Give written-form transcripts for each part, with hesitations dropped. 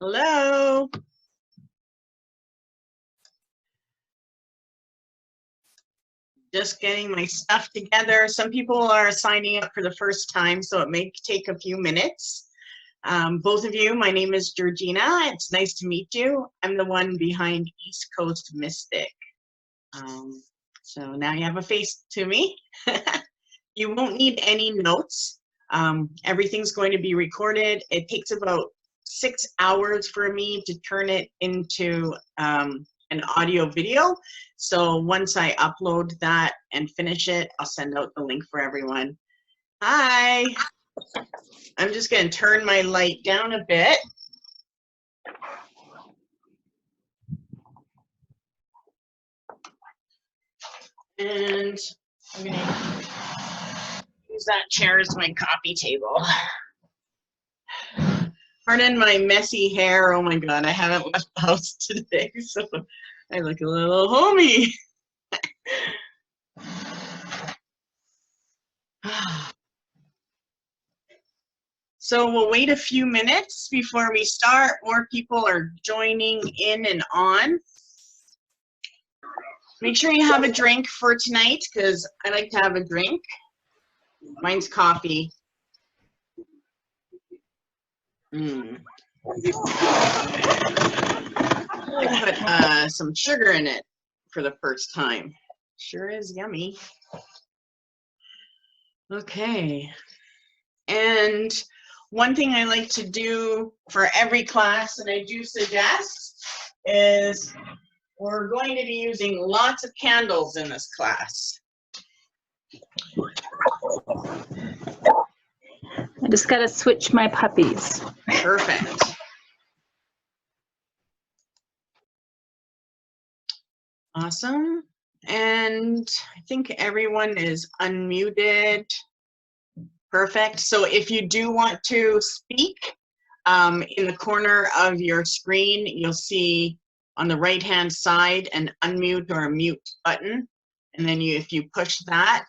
Hello. Just getting my stuff together. Some people are signing up for the first time, so it may take a few minutes. Both of you, my name is Georgina. It's nice to meet you. I'm the one behind East Coast Mystic. So now you have a face to me. You won't need any notes. Everything's going to be recorded. It takes about 6 hours for me to turn it into an audio video. So once I upload that and finish it, I'll send out the link for everyone. Hi. I'm just going to turn my light down a bit. And I'm going to use that chair as my coffee table. Pardon my messy hair. Oh my God, I haven't left the house today, so I look a little homey. So we'll wait a few minutes before we start. More people are joining in and on. Make sure you have a drink for tonight, because I like to have a drink. Mine's coffee. I put some sugar in it for the first time. Sure is yummy. Okay. And one thing I like to do for every class, and I do suggest, is we're going to be using lots of candles in this class. I just got to switch my puppies. Perfect. Awesome. And I think everyone is unmuted. Perfect. So if you do want to speak, in the corner of your screen, you'll see on the right-hand side an unmute or a mute button. And then if you push that,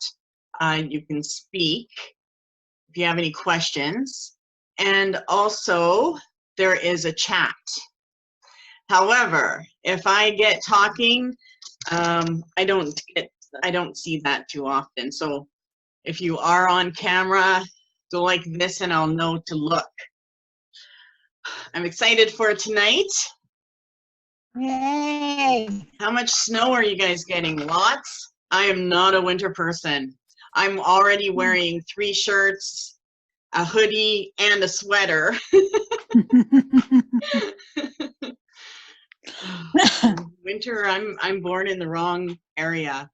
you can speak if you have any questions. And also, there is a chat. However, if I get talking, I don't see that too often. So if you are on camera, go like this and I'll know to look. I'm excited for tonight. Yay! How much snow are you guys getting? Lots? I am not a winter person. I'm already wearing 3 shirts, a hoodie, and a sweater. Winter, I'm born in the wrong area.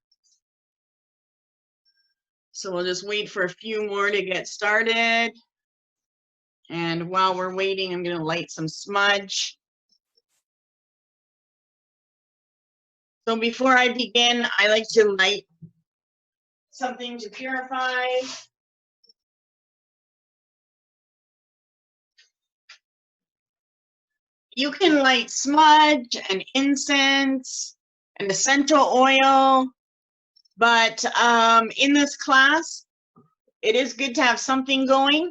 So we'll just wait for a few more to get started. And while we're waiting, I'm going to light some smudge. So before I begin, I like to light something to purify. You can light smudge and incense and essential oil, but in this class, it is good to have something going,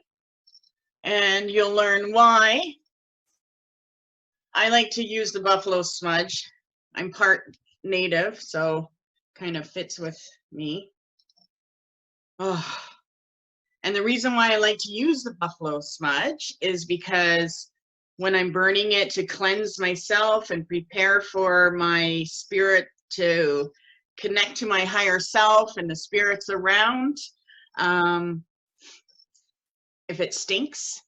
and you'll learn why. I like to use the buffalo smudge. I'm part native, so kind of fits with me. Oh. And the reason why I like to use the buffalo smudge is because when I'm burning it to cleanse myself and prepare for my spirit to connect to my higher self and the spirits around, if it stinks,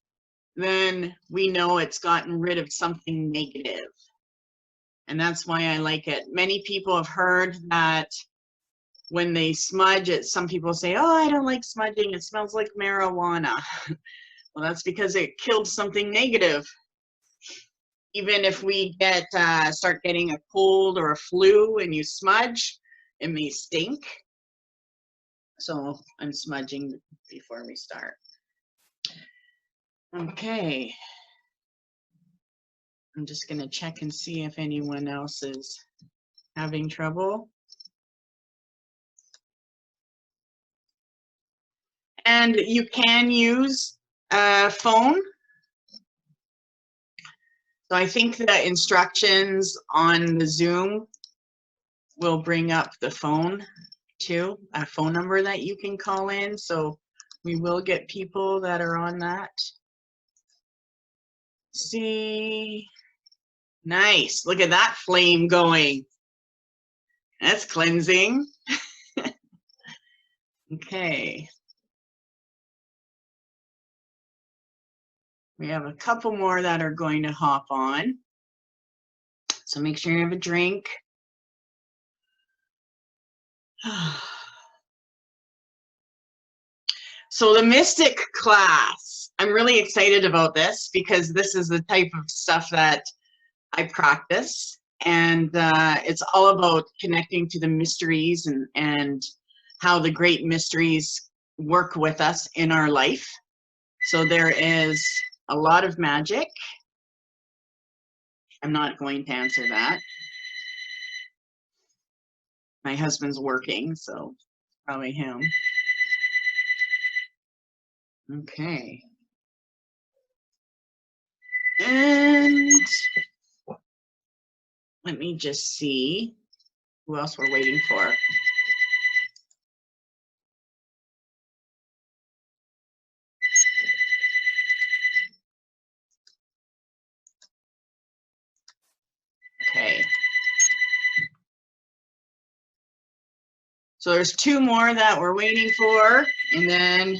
then we know it's gotten rid of something negative. And that's why I like it. Many people have heard that when they smudge it, some people say, oh, I don't like smudging, it smells like marijuana. Well, that's because it killed something negative. Even if we start getting a cold or a flu and you smudge, it may stink. So I'm smudging before we start. Okay. I'm just going to check and see if anyone else is having trouble. And you can use a phone. So I think the instructions on the Zoom will bring up the phone too, a phone number that you can call in. So we will get people that are on that. See, nice. Look at that flame going. That's cleansing. Okay. We have a couple more that are going to hop on. So make sure you have a drink. So the Mystic class, I'm really excited about this because this is the type of stuff that I practice. And it's all about connecting to the mysteries and how the great mysteries work with us in our life. So there is a lot of magic. I'm not going to answer that. My husband's working, so probably him. Okay. And let me just see who else we're waiting for. Okay. So there's two more that we're waiting for, and then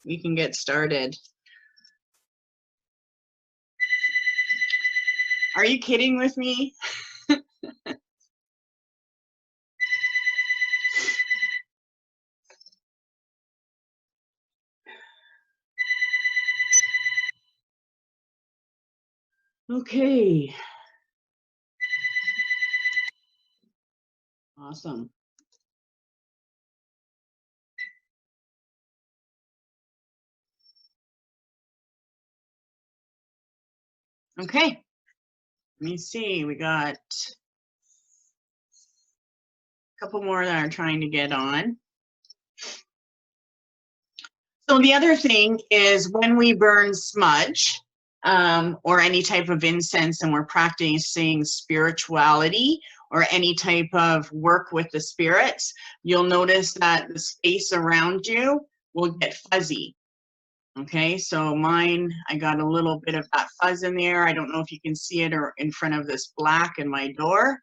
we can get started. Are you kidding with me? Okay. Awesome. Okay. Let me see. We got a couple more that are trying to get on. So the other thing is when we burn smudge or any type of incense and we're practicing spirituality or any type of work with the spirits, you'll notice that the space around you will get fuzzy. Okay, so mine, I got a little bit of that fuzz in there. I don't know if you can see it or in front of this black in my door.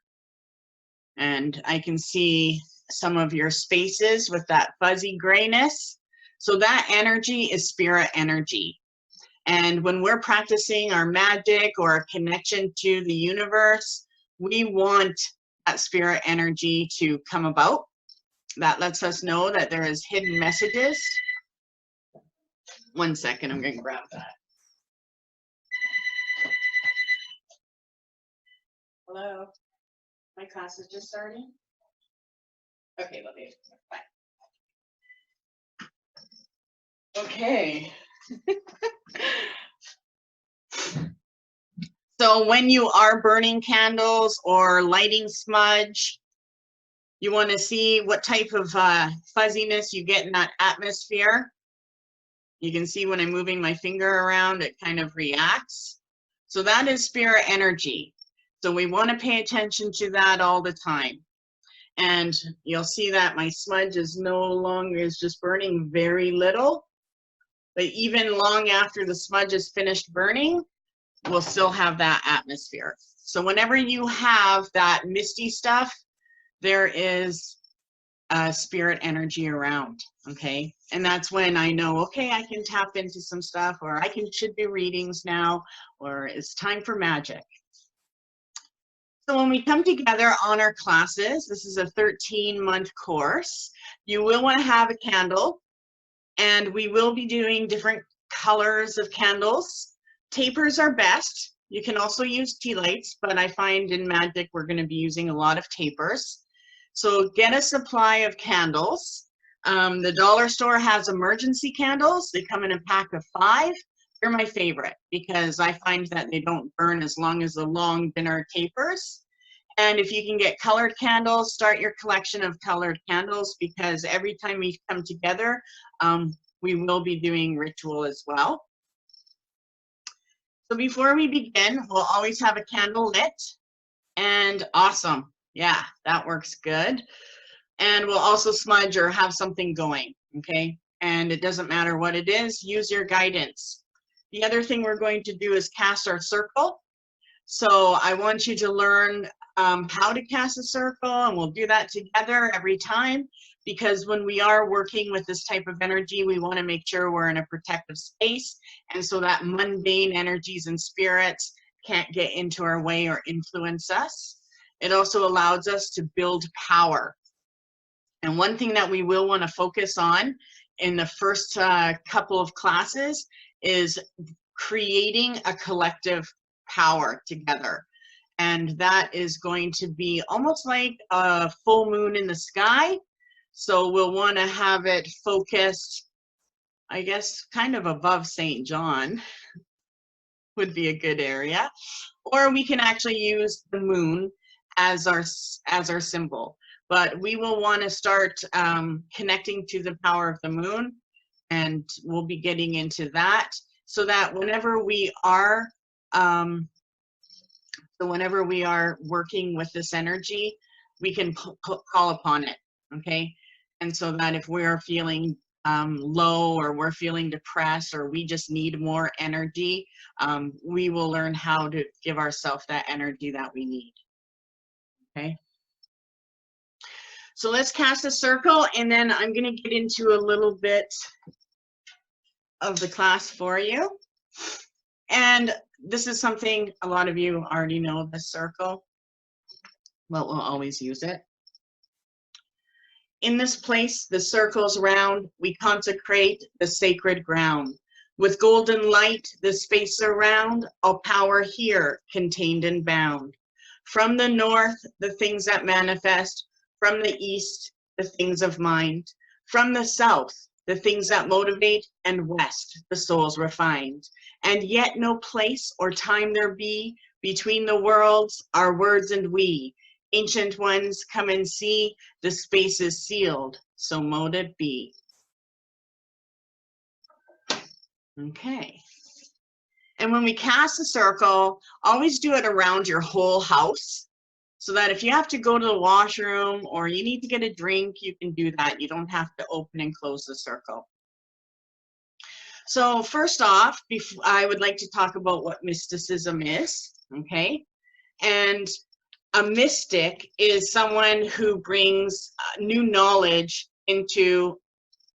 And I can see some of your spaces with that fuzzy grayness. So that energy is spirit energy. And when we're practicing our magic or a connection to the universe, we want that spirit energy to come about. That lets us know that there is hidden messages. 1 second, I'm going to grab that. Hello, my class is just starting. Okay, love you. Bye. Okay. So when you are burning candles or lighting smudge, you want to see what type of fuzziness you get in that atmosphere. You can see when I'm moving my finger around, it kind of reacts. So that is spirit energy. So we want to pay attention to that all the time. And you'll see that my smudge is no longer, is just burning very little. But even long after the smudge is finished burning, we'll still have that atmosphere. So whenever you have that misty stuff, there is spirit energy around, okay? And that's when I know, okay, I can tap into some stuff, or should do readings now, or it's time for magic. So when we come together on our classes, this is a 13-month course, you will want to have a candle, and we will be doing different colors of candles. Tapers are best. You can also use tea lights, but I find in magic we're going to be using a lot of tapers. So get a supply of candles. The dollar store has emergency candles. They come in a pack of 5. They're my favorite because I find that they don't burn as long as the long dinner tapers. And if you can get colored candles, start your collection of colored candles, because every time we come together, we will be doing ritual as well. So before we begin, we'll always have a candle lit. And awesome. Yeah, that works good. And we'll also smudge or have something going, okay? And it doesn't matter what it is, use your guidance. The other thing we're going to do is cast our circle. So I want you to learn how to cast a circle, and we'll do that together every time, because when we are working with this type of energy, we want to make sure we're in a protective space, and so that mundane energies and spirits can't get into our way or influence us. It also allows us to build power. And one thing that we will want to focus on in the first couple of classes is creating a collective power together. And that is going to be almost like a full moon in the sky. So we'll want to have it focused, I guess, kind of above St. John would be a good area. Or we can actually use the moon as our symbol. But we will want to start connecting to the power of the moon, and we'll be getting into that, so that whenever we are working with this energy, we can call upon it, okay? And so that if we're feeling low, or we're feeling depressed, or we just need more energy, we will learn how to give ourselves that energy that we need, okay? So let's cast a circle, and then I'm going to get into a little bit of the class for you. And this is something a lot of you already know, this circle, but we'll always use it. In this place, the circle's round, we consecrate the sacred ground. With golden light, the space around, all power here contained and bound. From the north, the things that manifest. From the east, the things of mind. From the south, the things that motivate. And west, the souls refined. And yet no place or time there be between the worlds, our words and we. Ancient ones, come and see, the space is sealed, so mote it be. Okay. And when we cast a circle, always do it around your whole house, so that if you have to go to the washroom or you need to get a drink, you can do that. You don't have to open and close the circle. So first off, I would like to talk about what mysticism is, okay? And a mystic is someone who brings new knowledge into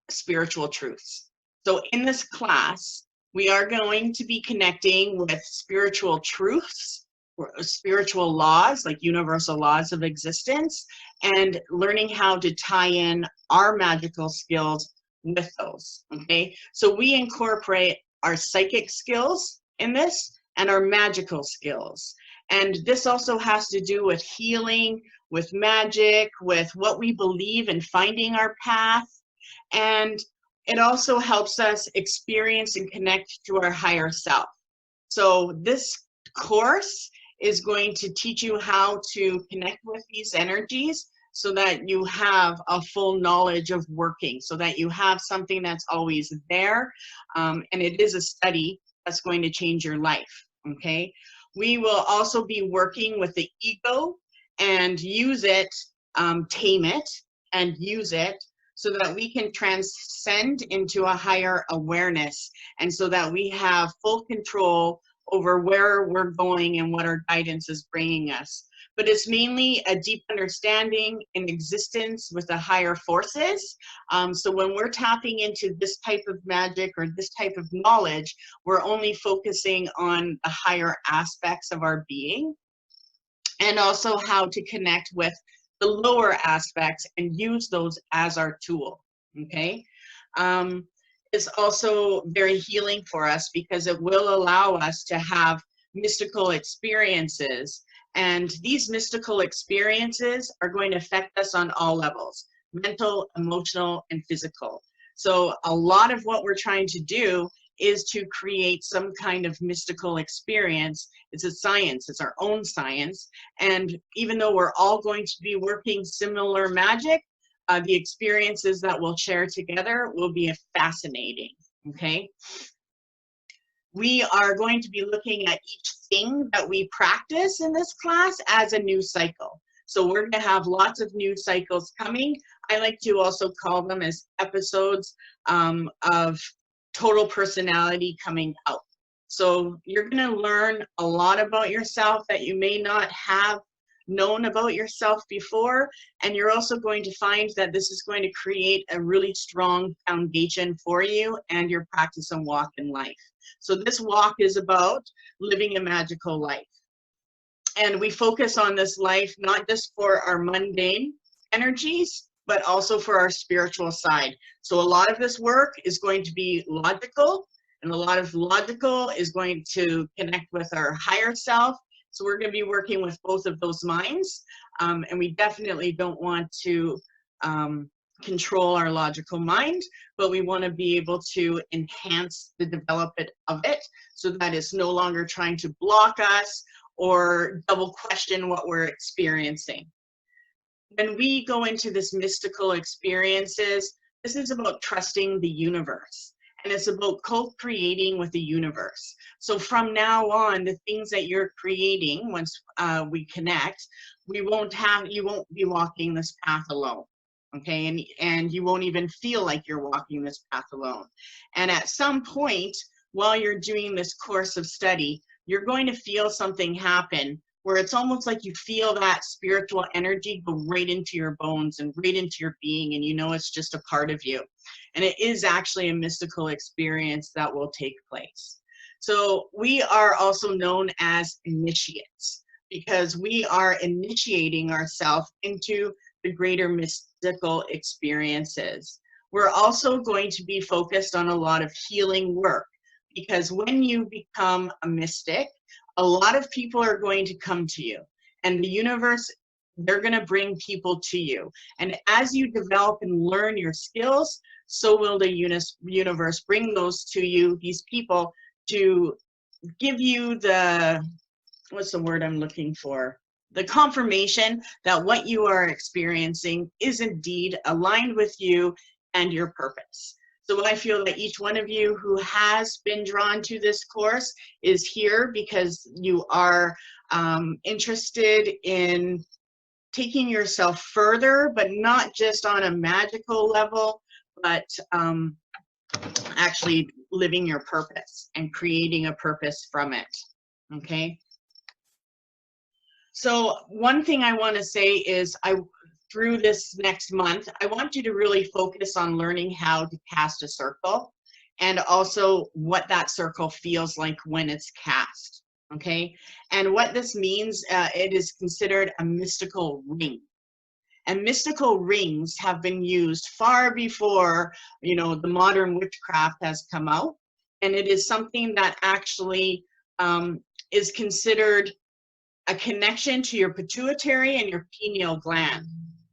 spiritual truths. So in this class, we are going to be connecting with spiritual truths, or spiritual laws, like universal laws of existence, and learning how to tie in our magical skills with those, okay? So we incorporate our psychic skills in this and our magical skills. And this also has to do with healing, with magic, with what we believe in finding our path. And it also helps us experience and connect to our higher self. So this course is going to teach you how to connect with these energies, so that you have a full knowledge of working, so that you have something that's always there. And it is a study that's going to change your life, okay? We will also be working with the ego and use it, tame it and use it, so that we can transcend into a higher awareness, and so that we have full control over where we're going and what our guidance is bringing us. But it's mainly a deep understanding in existence with the higher forces. So when we're tapping into this type of magic or this type of knowledge, we're only focusing on the higher aspects of our being, and also how to connect with the lower aspects and use those as our tool, okay? It's also very healing for us, because it will allow us to have mystical experiences. And these mystical experiences are going to affect us on all levels: mental, emotional, and physical. So a lot of what we're trying to do is to create some kind of mystical experience. It's a science, it's our own science. And even though we're all going to be working similar magic, the experiences that we'll share together will be fascinating, okay? we are going to be looking at each thing that we practice in this class as a new cycle. So we're going to have lots of new cycles coming. I like to also call them as episodes of total personality coming out. So you're going to learn a lot about yourself that you may not have known about yourself before, and you're also going to find that this is going to create a really strong foundation for you and your practice and walk in life. So this walk is about living a magical life. And we focus on this life not just for our mundane energies, but also for our spiritual side. So a lot of this work is going to be logical, and a lot of logical is going to connect with our higher self. So we're going to be working with both of those minds, and we definitely don't want to control our logical mind, but we want to be able to enhance the development of it so that it's no longer trying to block us or double question what we're experiencing. When we go into this mystical experiences, this is about trusting the universe, and it's about co-creating with the universe. So from now on, the things that you're creating, once we connect, you won't be walking this path alone. Okay, and you won't even feel like you're walking this path alone. And at some point, while you're doing this course of study, you're going to feel something happen where it's almost like you feel that spiritual energy go right into your bones and right into your being, and you know it's just a part of you. And it is actually a mystical experience that will take place. So we are also known as initiates because we are initiating ourselves into the greater mystical experiences. We're also going to be focused on a lot of healing work, because when you become a mystic, a lot of people are going to come to you, and the universe, they're going to bring people to you. And as you develop and learn your skills, so will the universe bring those to you, these people, to give you the, what's the word I'm looking for? The confirmation that what you are experiencing is indeed aligned with you and your purpose. So I feel that each one of you who has been drawn to this course is here because you are interested in taking yourself further, but not just on a magical level, but actually living your purpose and creating a purpose from it, okay? So one thing I want to say is through this next month, I want you to really focus on learning how to cast a circle and also what that circle feels like when it's cast, okay? And what this means, it is considered a mystical ring. And mystical rings have been used far before, you know, the modern witchcraft has come out. And it is something that actually is considered a connection to your pituitary and your pineal gland.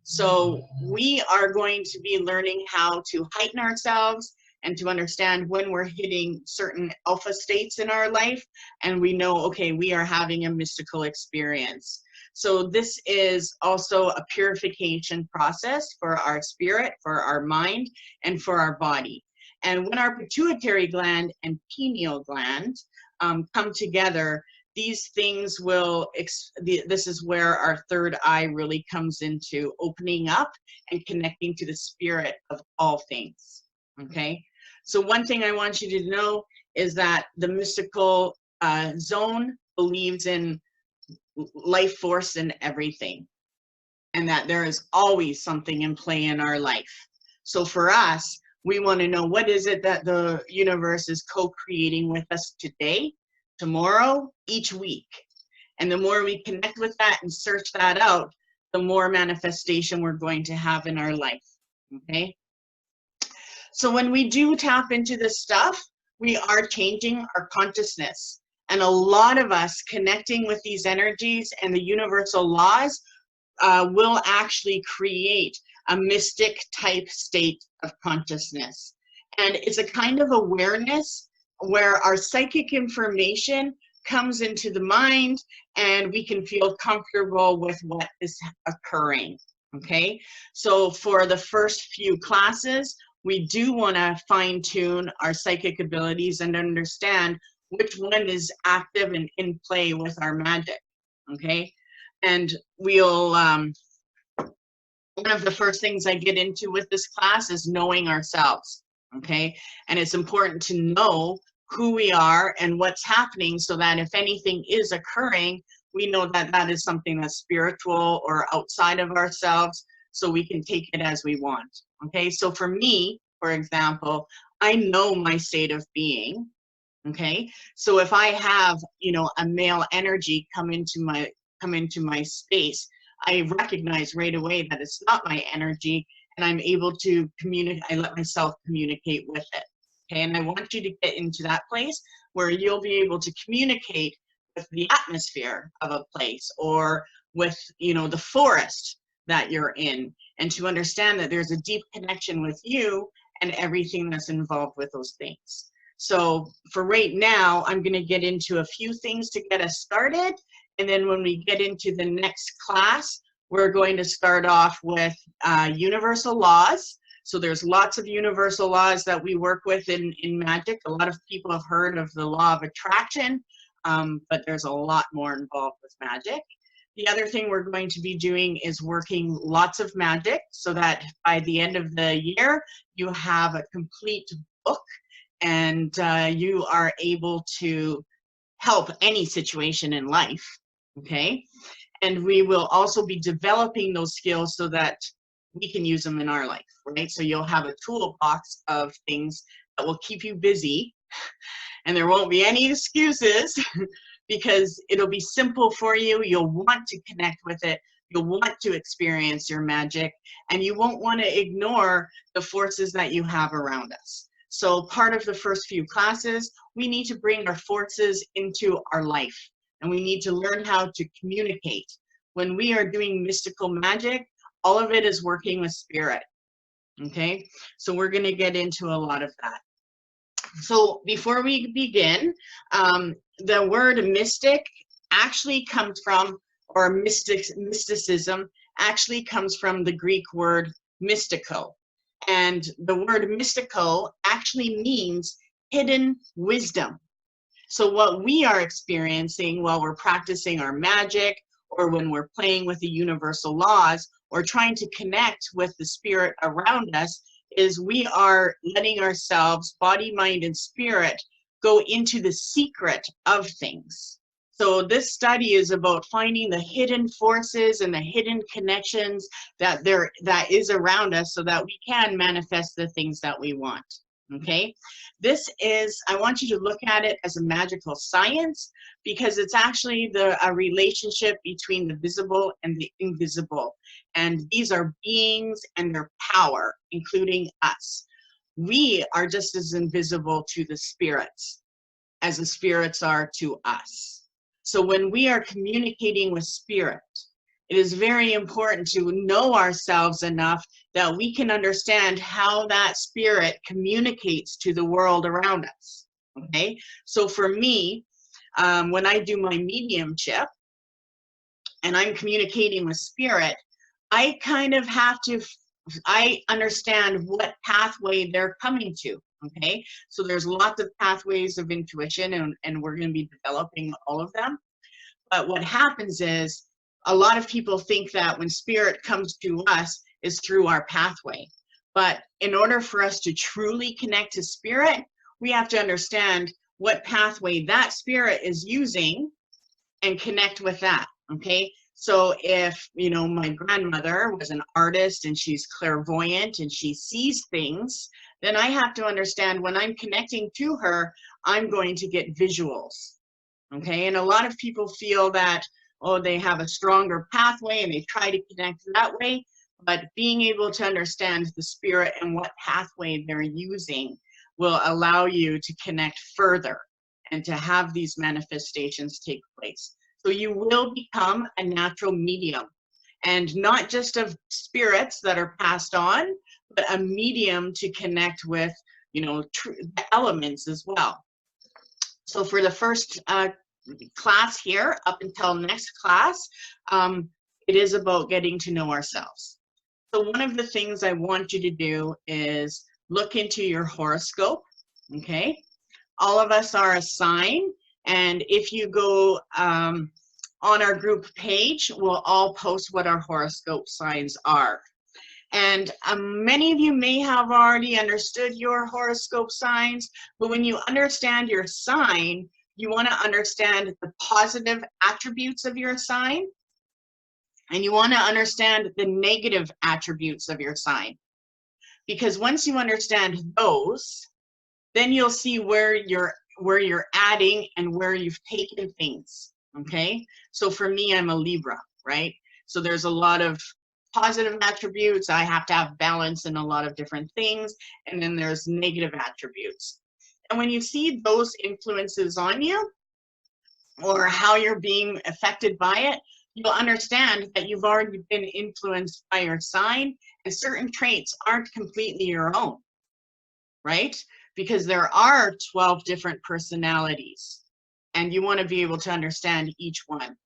So we are going to be learning how to heighten ourselves and to understand when we're hitting certain alpha states in our life, and we know, okay, we are having a mystical experience. So this is also a purification process for our spirit, for our mind, and for our body. And when our pituitary gland and pineal gland come together, these things will, this is where our third eye really comes into opening up and connecting to the spirit of all things, okay? So one thing I want you to know is that the mystical zone believes in life force in everything, and that there is always something in play in our life. So for us, we want to know what is it that the universe is co-creating with us today, tomorrow, each week. And the more we connect with that and search that out, the more manifestation we're going to have in our life, okay? So when we do tap into this stuff, we are changing our consciousness. And a lot of us connecting with these energies and the universal laws will actually create a mystic type state of consciousness. And it's a kind of awareness where our psychic information comes into the mind and we can feel comfortable with what is occurring, okay? So for the first few classes, we do want to fine-tune our psychic abilities and understand which one is active and in play with our magic, okay? And we'll, one of the first things I get into with this class is knowing ourselves, okay? And it's important to know who we are and what's happening so that if anything is occurring, we know that that is something that's spiritual or outside of ourselves, so we can take it as we want, okay? So for me, for example, I know my state of being, okay? So if I have, you know, a male energy come into my space, I recognize right away that it's not my energy, and I'm able to communicate. I let myself communicate with it, okay? And I want you to get into that place where you'll be able to communicate with the atmosphere of a place, or with, you know, the forest that you're in, and to understand that there's a deep connection with you and everything that's involved with those things. So for right now, I'm going to get into a few things to get us started. And then when we get into the next class, we're going to start off with universal laws. So there's lots of universal laws that we work with in magic. A lot of people have heard of the law of attraction, but there's a lot more involved with magic. The other thing we're going to be doing is working lots of magic so that by the end of the year, you have a complete book and you are able to help any situation in life, okay? And we will also be developing those skills so that we can use them in our life, right? So you'll have a toolbox of things that will keep you busy, and there won't be any excuses because it'll be simple for you. You'll want to connect with it. You'll want to experience your magic, and you won't want to ignore the forces that you have around us. So part of the first few classes, we need to bring our forces into our life, and we need to learn how to communicate. When we are doing mystical magic, all of it is working with spirit, okay? So we're going to get into a lot of that. So before we begin, the word mystic actually comes from, or mysticism actually comes from the Greek word mystico. And the word mystico actually means hidden wisdom. So what we are experiencing while we're practicing our magic, or when we're playing with the universal laws, or trying to connect with the spirit around us, is we are letting ourselves, body, mind, and spirit, go into the secret of things. So this study is about finding the hidden forces and the hidden connections that is around us so that we can manifest the things that we want, okay? This is, I want you to look at it as a magical science, because it's actually a relationship between the visible and the invisible. And these are beings and their power, including us. We are just as invisible to the spirits as the spirits are to us. So when we are communicating with spirit, it is very important to know ourselves enough that we can understand how that spirit communicates to the world around us, okay? So for me, when I do my mediumship and I'm communicating with spirit, I kind of have to, I understand what pathway they're coming to, okay? So there's lots of pathways of intuition, and we're going to be developing all of them. But what happens is, a lot of people think that when spirit comes to us is through our pathway. But in order for us to truly connect to spirit, we have to understand what pathway that spirit is using and connect with that, okay? So if, you know, my grandmother was an artist and she's clairvoyant and she sees things, then I have to understand when I'm connecting to her, I'm going to get visuals, okay? And a lot of people feel that, oh, they have a stronger pathway and they try to connect that way, but being able to understand the spirit and what pathway they're using will allow you to connect further and to have these manifestations take place. So you will become a natural medium, and not just of spirits that are passed on, but a medium to connect with, you know, the elements as well. So for the first class here, up until next class, it is about getting to know ourselves. So one of the things I want you to do is look into your horoscope, okay? all of us are a sign. And if you go on our group page, we'll all post what our horoscope signs are. And many of you may have already understood your horoscope signs, but when you understand your sign, you want to understand the positive attributes of your sign, and you want to understand the negative attributes of your sign. Because once you understand those, then you'll see where you're adding and where you've taken things, okay? So for me, I'm a Libra, right? So there's a lot of positive attributes. I have to have balance in a lot of different things. And then there's negative attributes. And when you see those influences on you or how you're being affected by it, you'll understand that you've already been influenced by your sign, and certain traits aren't completely your own, right? Because there are 12 different personalities, and you want to be able to understand each one.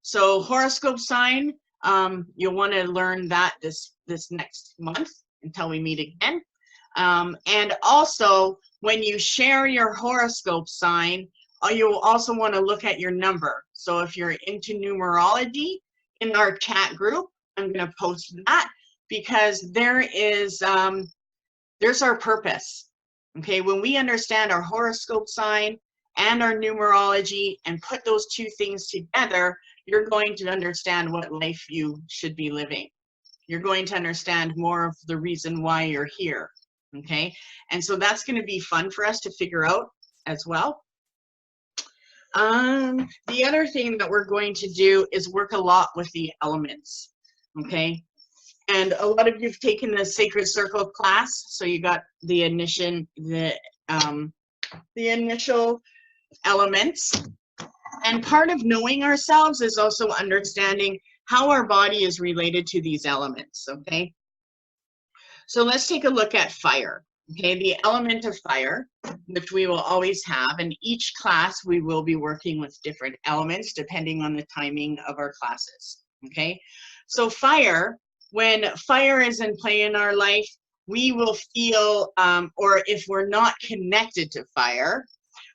So horoscope sign, you'll want to learn that this next month until we meet again. And also, when you share your horoscope sign, you'll also want to look at your number. So if you're into numerology, in our chat group, I'm going to post that, because there's our purpose. Okay, when we understand our horoscope sign and our numerology and put those two things together, you're going to understand what life you should be living. You're going to understand more of the reason why you're here. Okay, and so that's going to be fun for us to figure out as well. The other thing that we're going to do is work a lot with the elements. Okay, and a lot of you've taken the Sacred Circle class, so you got the initial elements. And part of knowing ourselves is also understanding how our body is related to these elements, okay? So let's take a look at fire, okay? The element of fire, which we will always have, and each class we will be working with different elements depending on the timing of our classes, okay? So fire, when fire is in play in our life, we will feel, or if we're not connected to fire,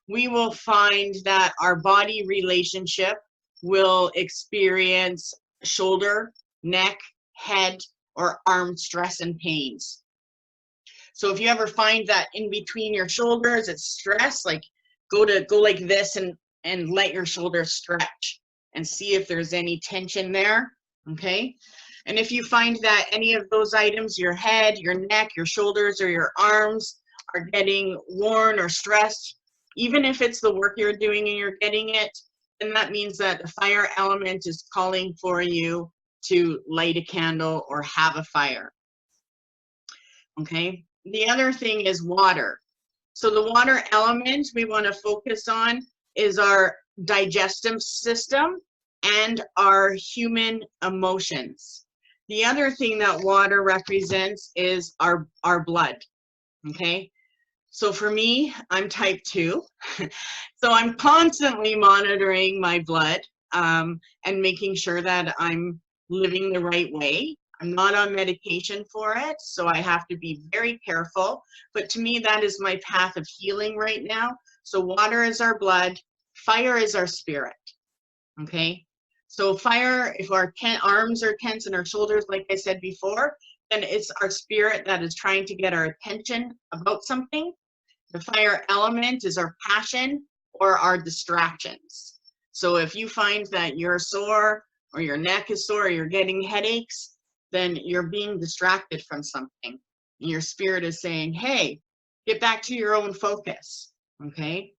we will find that our body relationship will experience shoulder, neck, head, or arm stress and pains. So if you ever find that in between your shoulders, it's stress, like go like this and let your shoulders stretch and see if there's any tension there, okay? And if you find that any of those items, your head, your neck, your shoulders, or your arms are getting worn or stressed, even if it's the work you're doing and you're getting it, then that means that the fire element is calling for you to light a candle or have a fire. Okay, the other thing is water. So the water element we want to focus on is our digestive system and our human emotions. The other thing that water represents is our blood, okay? So for me, I'm type 2. So I'm constantly monitoring my blood and making sure that I'm living the right way. I'm not on medication for it, so I have to be very careful. But to me, that is my path of healing right now. So water is our blood, fire is our spirit, okay? So fire, if our arms are tense and our shoulders, like I said before, then it's our spirit that is trying to get our attention about something. The fire element is our passion or our distractions. So if you find that you're sore or your neck is sore or you're getting headaches, then you're being distracted from something. And your spirit is saying, hey, get back to your own focus, okay?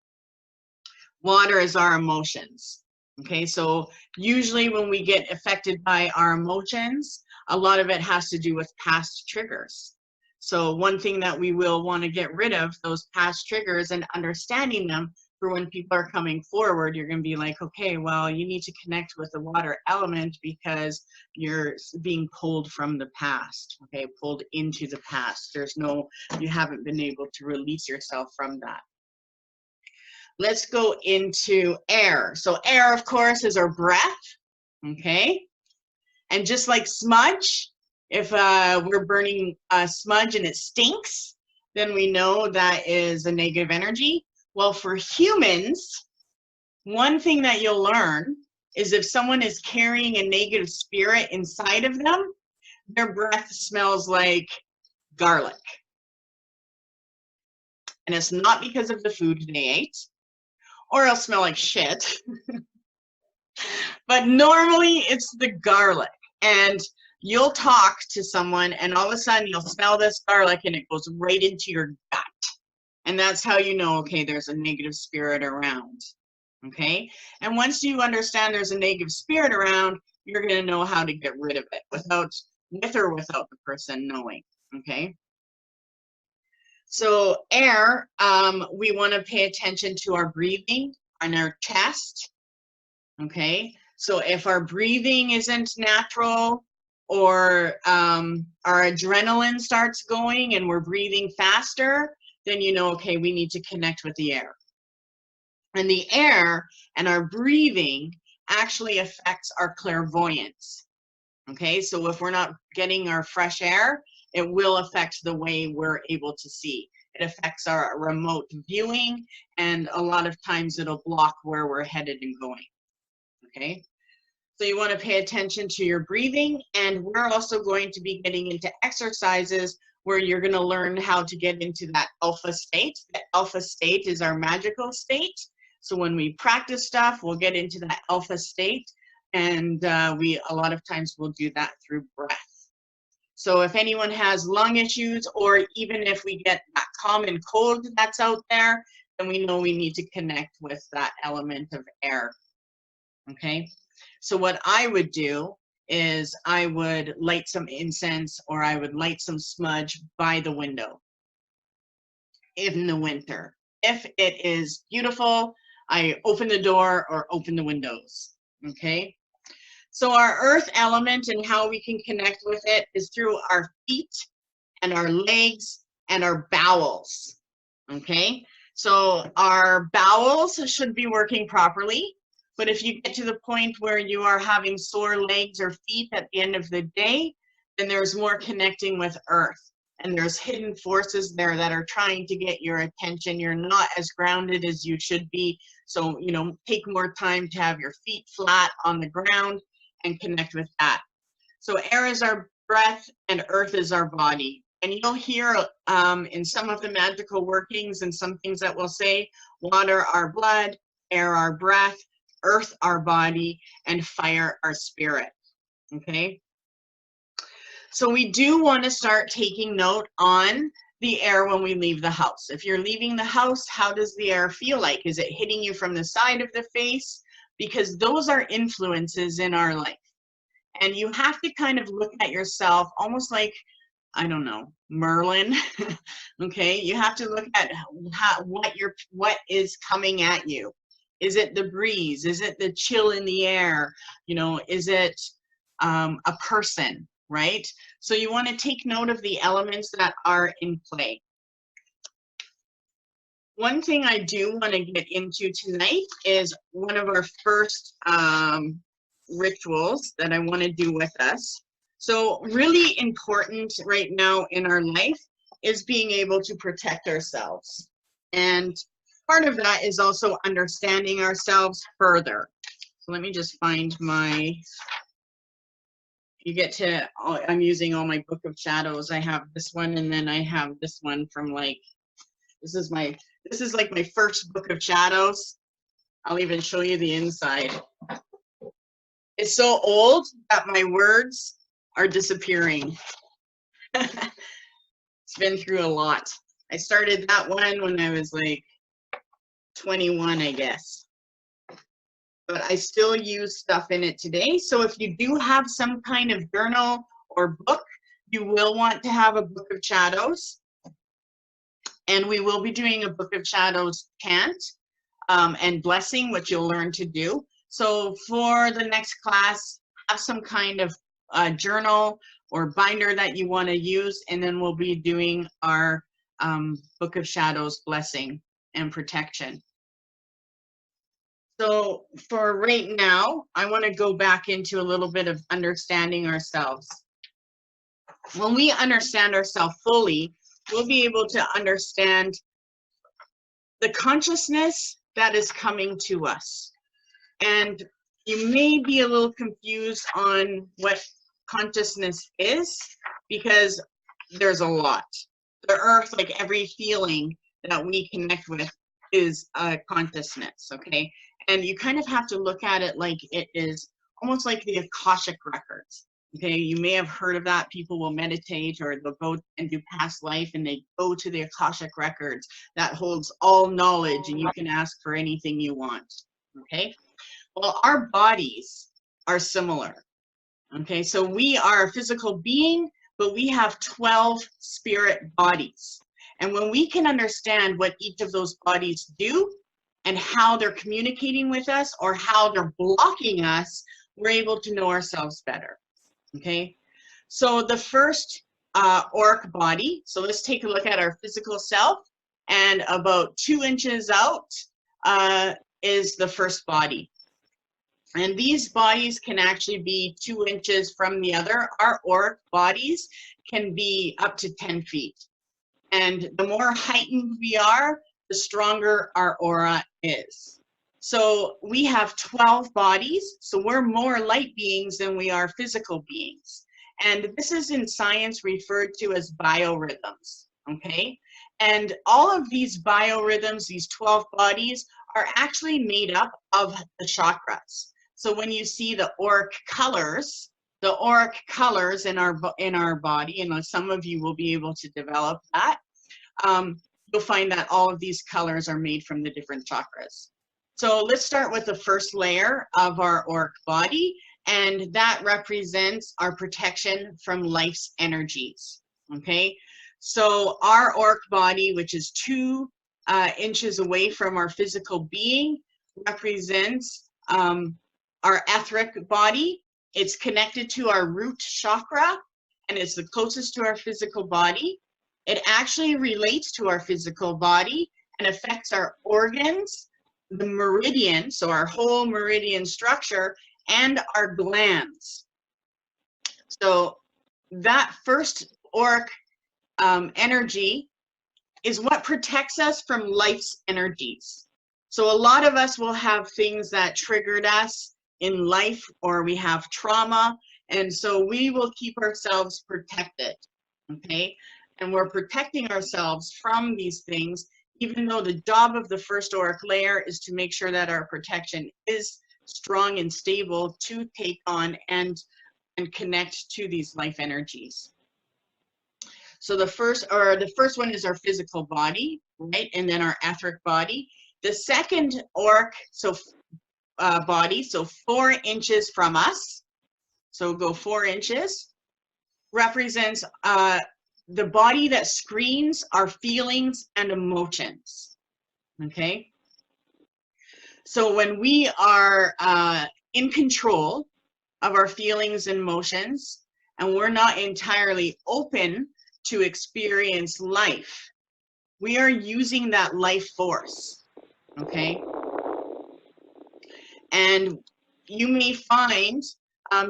Water is our emotions, okay? So usually when we get affected by our emotions, a lot of it has to do with past triggers. So one thing that we will want to get rid of, those past triggers, and understanding them for when people are coming forward, you're going to be like, okay, well, you need to connect with the water element because you're being pulled from the past, okay, pulled into the past. You haven't been able to release yourself from that. Let's go into air. So air, of course, is our breath, okay? And just like smudge, if we're burning a smudge and it stinks, then we know that is a negative energy. Well, for humans, one thing that you'll learn is if someone is carrying a negative spirit inside of them, their breath smells like garlic. And it's not because of the food they ate, or it'll smell like shit. But normally it's the garlic. And you'll talk to someone and all of a sudden you'll smell this garlic and it goes right into your gut. And that's how you know, okay, there's a negative spirit around. Okay? And once you understand there's a negative spirit around, you're going to know how to get rid of it with or without the person knowing. Okay? So air, we want to pay attention to our breathing on our chest. Okay, so if our breathing isn't natural or our adrenaline starts going and we're breathing faster, then you know, okay, we need to connect with the air. And the air and our breathing actually affects our clairvoyance. Okay, so if we're not getting our fresh air, it will affect the way we're able to see. It affects our remote viewing, and a lot of times it'll block where we're headed and going. Okay, so you want to pay attention to your breathing, and we're also going to be getting into exercises where you're going to learn how to get into that alpha state. The alpha state is our magical state. So when we practice stuff, we'll get into that alpha state, and a lot of times we'll do that through breath. So if anyone has lung issues, or even if we get that common cold that's out there, then we know we need to connect with that element of air. Okay, so what I would do is I would light some incense, or I would light some smudge by the window in the winter. If it is beautiful, I open the door or open the windows. Okay, so our earth element and how we can connect with it is through our feet and our legs and our bowels. Okay, so our bowels should be working properly. But if you get to the point where you are having sore legs or feet at the end of the day, then there's more connecting with earth. And there's hidden forces there that are trying to get your attention. You're not as grounded as you should be. So, you know, take more time to have your feet flat on the ground and connect with that. So air is our breath and earth is our body. And you'll hear in some of the magical workings and some things that we'll say, water our blood, air our breath, earth our body, and fire our spirit. Okay, so we do want to start taking note on the air when we leave the house. If you're leaving the house, how does the air feel like? Is it hitting you from the side of the face? Because those are influences in our life, and you have to kind of look at yourself almost like, I don't know, Merlin. Okay, you have to look at what is coming at you. Is it the breeze? Is it the chill in the air? You know, is it a person, right? So you want to take note of the elements that are in play. One thing I do want to get into tonight is one of our first rituals that I want to do with us. So really important right now in our life is being able to protect ourselves. And part of that is also understanding ourselves further. So let me just find my, I'm using all my Book of Shadows. I have this one, and then I have this one from like, this is like my first Book of Shadows. I'll even show you the inside. It's so old that my words are disappearing. It's been through a lot. I started that one when I was like 21, I guess. But I still use stuff in it today. So if you do have some kind of journal or book, you will want to have a Book of Shadows. And we will be doing a Book of Shadows chant and blessing, which you'll learn to do. So for the next class, have some kind of journal or binder that you want to use, and then we'll be doing our Book of Shadows blessing and protection. So for right now, I want to go back into a little bit of understanding ourselves. When we understand ourselves fully, we'll be able to understand the consciousness that is coming to us. And you may be a little confused on what consciousness is, because there's a lot. The earth, like every feeling that we connect with, is a consciousness, okay? And you kind of have to look at it like it is almost like the Akashic records, okay? You may have heard of that. People will meditate or they'll go and do past life and they go to the Akashic records that holds all knowledge and you can ask for anything you want, okay? Well, our bodies are similar, okay? So we are a physical being, but we have 12 spirit bodies. And when we can understand what each of those bodies do and how they're communicating with us or how they're blocking us, we're able to know ourselves better, okay? So the first auric body, so let's take a look at our physical self, and about 2 inches out is the first body. And these bodies can actually be 2 inches from the other. Our auric bodies can be up to 10 feet. And the more heightened we are, the stronger our aura is. So we have 12 bodies, so we're more light beings than we are physical beings. And this is in science referred to as biorhythms, okay? And all of these biorhythms, these 12 bodies, are actually made up of the chakras. So when you see the auric colors in our body, and some of you will be able to develop that, you'll find that all of these colors are made from the different chakras. So let's start with the first layer of our auric body, and that represents our protection from life's energies, okay? So our auric body, which is 2 inches away from our physical being, represents our etheric body. It's connected to our root chakra, and it's the closest to our physical body. It actually relates to our physical body and affects our organs, the meridian, so our whole meridian structure, and our glands. So that first auric energy is what protects us from life's energies. So a lot of us will have things that triggered us in life, or we have trauma, and so we will keep ourselves protected, okay? And we're protecting ourselves from these things, even though the job of the first auric layer is to make sure that our protection is strong and stable to take on and connect to these life energies. So the first one is our physical body, right? And then our etheric body. The second auric body, so 4 inches from us, so go 4 inches, represents the body that screens our feelings and emotions, okay? So when we are in control of our feelings and emotions, and we're not entirely open to experience life, we are using that life force, okay? And you may find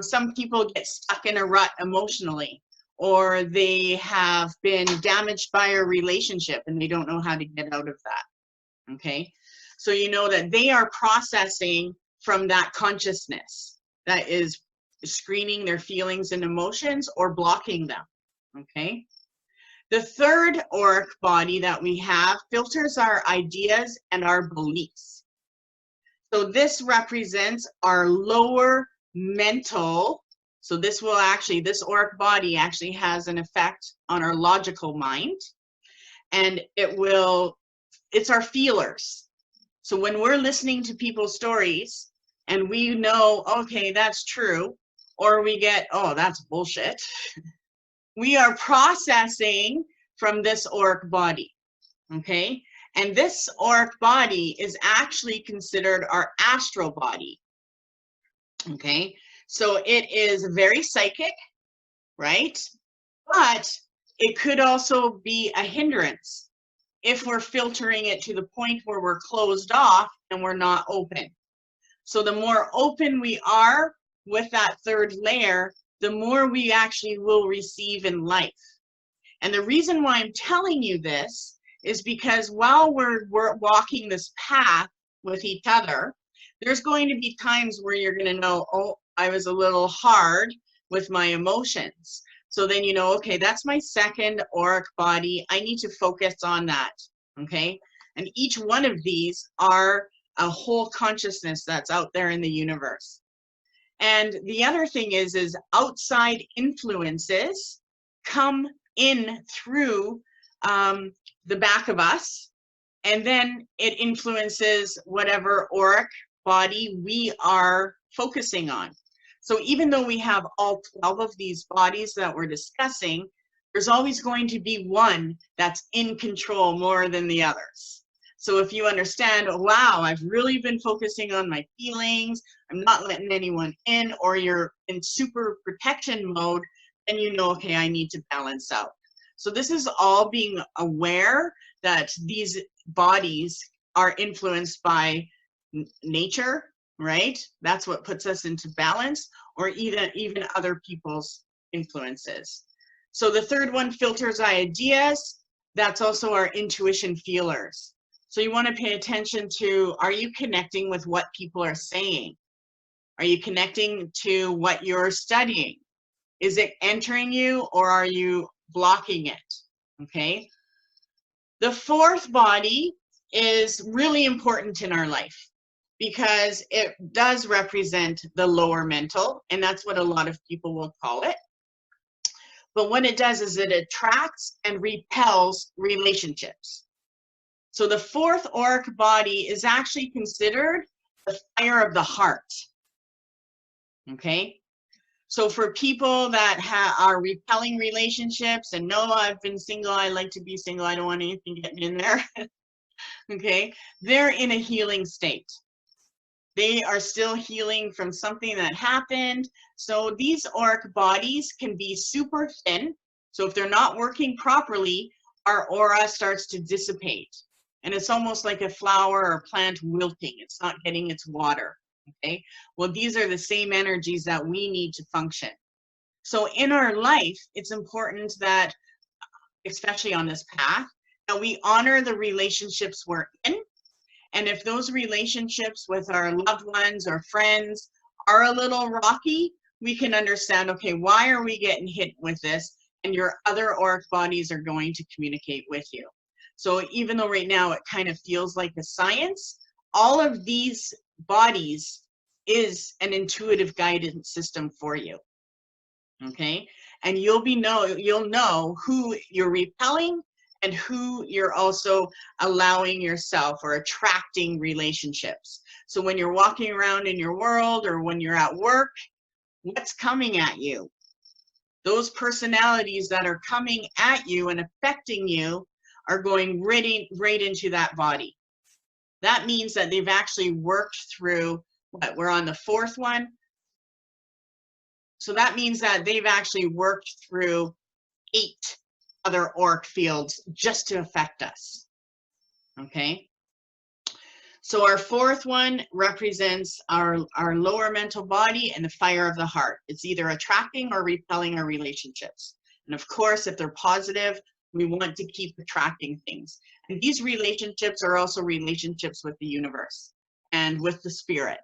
some people get stuck in a rut emotionally, or they have been damaged by a relationship and they don't know how to get out of that, okay? So you know that they are processing from that consciousness that is screening their feelings and emotions or blocking them, okay? The third auric body that we have filters our ideas and our beliefs. So this represents our lower mental. So this auric body actually has an effect on our logical mind, and it's our feelers. So when we're listening to people's stories and we know, okay, that's true, or we get, oh, that's bullshit, we are processing from this auric body, okay? And this auric body is actually considered our astral body, okay? So it is very psychic, right? But it could also be a hindrance if we're filtering it to the point where we're closed off and we're not open. So the more open we are with that third layer, the more we actually will receive in life. And the reason why I'm telling you this is because while we're walking this path with each other, there's going to be times where you're going to know, oh, I was a little hard with my emotions. So then you know, okay, that's my second auric body. I need to focus on that, okay? And each one of these are a whole consciousness that's out there in the universe. And the other thing is outside influences come in through the back of us, and then it influences whatever auric body we are focusing on. So even though we have all 12 of these bodies that we're discussing, there's always going to be one that's in control more than the others. So if you understand, oh, wow, I've really been focusing on my feelings, I'm not letting anyone in, or you're in super protection mode, then you know, okay, I need to balance out. So this is all being aware that these bodies are influenced by nature, right? That's what puts us into balance, or even other people's influences. So the third one, filters ideas. That's also our intuition feelers. So you want to pay attention to, are you connecting with what people are saying? Are you connecting to what you're studying? Is it entering you, or are you blocking it? Okay. The fourth body is really important in our life because it does represent the lower mental, and that's what a lot of people will call it. But what it does is it attracts and repels relationships. So the fourth auric body is actually considered the fire of the heart. Okay. So for people that are repelling relationships and no, I've been single, I like to be single, I don't want anything getting in there. Okay. They're in a healing state. They are still healing from something that happened. So these auric bodies can be super thin. So if they're not working properly, our aura starts to dissipate. And it's almost like a flower or plant wilting. It's not getting its water. Okay. Well, these are the same energies that we need to function. So in our life, it's important that, especially on this path, that we honor the relationships we're in. And if those relationships with our loved ones or friends are a little rocky, we can understand, okay, why are we getting hit with this? And your other auric bodies are going to communicate with you. So even though right now it kind of feels like a science, all of these bodies is an intuitive guidance system for you. Okay? And you'll know who you're repelling and who you're also allowing yourself or attracting relationships. So when you're walking around in your world or when you're at work, what's coming at you? Those personalities that are coming at you and affecting you are going right into that body. That means that they've actually worked through what? We're on the fourth one. So that means that they've actually worked through 8 other auric fields just to affect us. Okay. So our fourth one represents our lower mental body and the fire of the heart. It's either attracting or repelling our relationships. And of course, if they're positive, we want to keep attracting things. And these relationships are also relationships with the universe and with the spirit.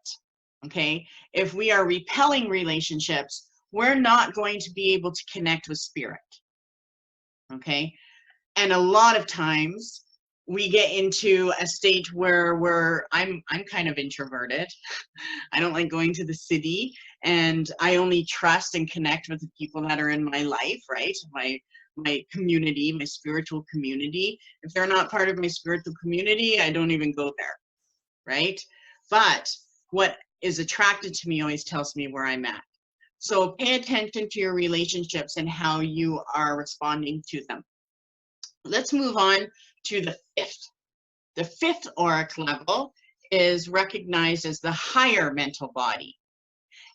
Okay. If we are repelling relationships, we're not going to be able to connect with spirit. Okay. And a lot of times we get into a stage where I'm kind of introverted. I don't like going to the city, and I only trust and connect with the people that are in my life, right? My community, my spiritual community. If they're not part of my spiritual community, I don't even go there, right? But what is attracted to me always tells me where I'm at. So pay attention to your relationships and how you are responding to them. Let's move on to the fifth. The fifth auric level is recognized as the higher mental body.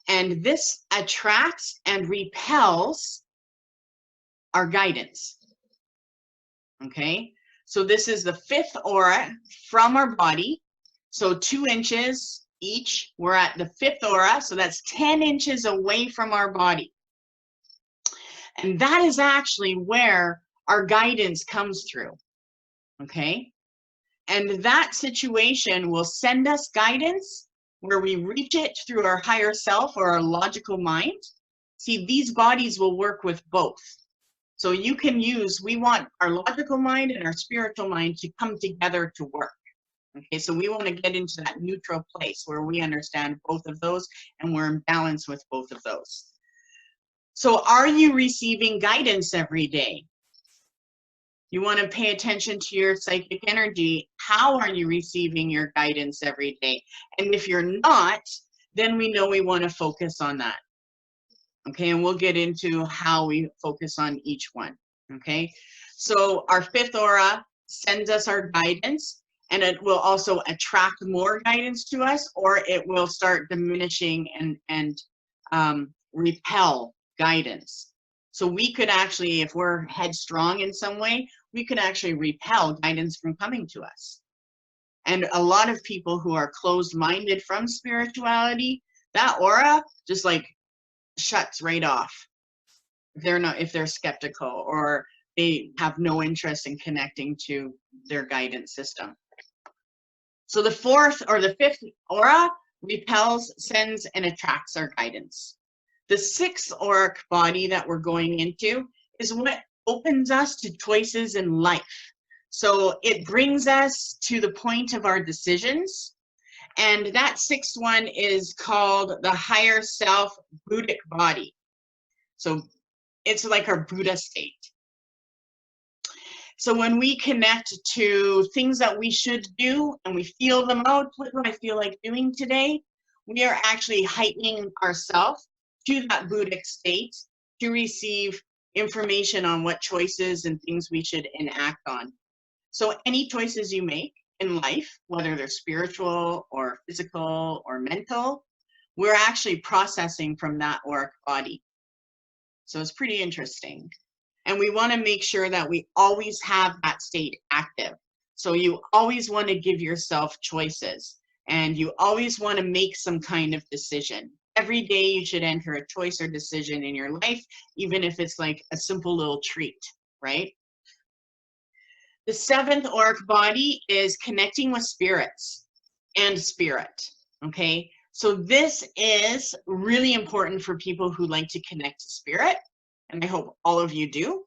And this attracts and repels our guidance. Okay, so this is the fifth aura from our body. So 2 inches each, we're at the fifth aura, so that's 10 inches away from our body. And that is actually where our guidance comes through. okay? And that situation will send us guidance where we reach it through our higher self or our logical mind. See, these bodies will work with both. So you can use, we want our logical mind and our spiritual mind to come together to work. Okay, so we want to get into that neutral place where we understand both of those and we're in balance with both of those. So are you receiving guidance every day? You want to pay attention to your psychic energy. How are you receiving your guidance every day? And if you're not, then we know we want to focus on that. Okay, and we'll get into how we focus on each one. Okay, so our fifth aura sends us our guidance, and it will also attract more guidance to us, or it will start diminishing and repel guidance. So we could actually, if we're headstrong in some way, we could actually repel guidance from coming to us. And a lot of people who are closed-minded from spirituality, that aura just like shuts right off. If they're skeptical or they have no interest in connecting to their guidance system. So the fourth or the fifth aura repels, sends, and attracts our guidance. The sixth auric body that we're going into is what opens us to choices in life. So it brings us to the point of our decisions. And that sixth one is called the higher self Buddhic body. So it's like our Buddha state. So when we connect to things that we should do and we feel them out, what do I feel like doing today? We are actually heightening ourselves to that Buddhic state to receive information on what choices and things we should enact on. So any choices you make in life, whether they're spiritual or physical or mental, we're actually processing from that auric body. So it's pretty interesting. And we want to make sure that we always have that state active. So you always want to give yourself choices and you always want to make some kind of decision. Every day you should enter a choice or decision in your life, even if it's like a simple little treat, right? The seventh auric body is connecting with spirits and spirit, okay? So this is really important for people who like to connect to spirit, and I hope all of you do.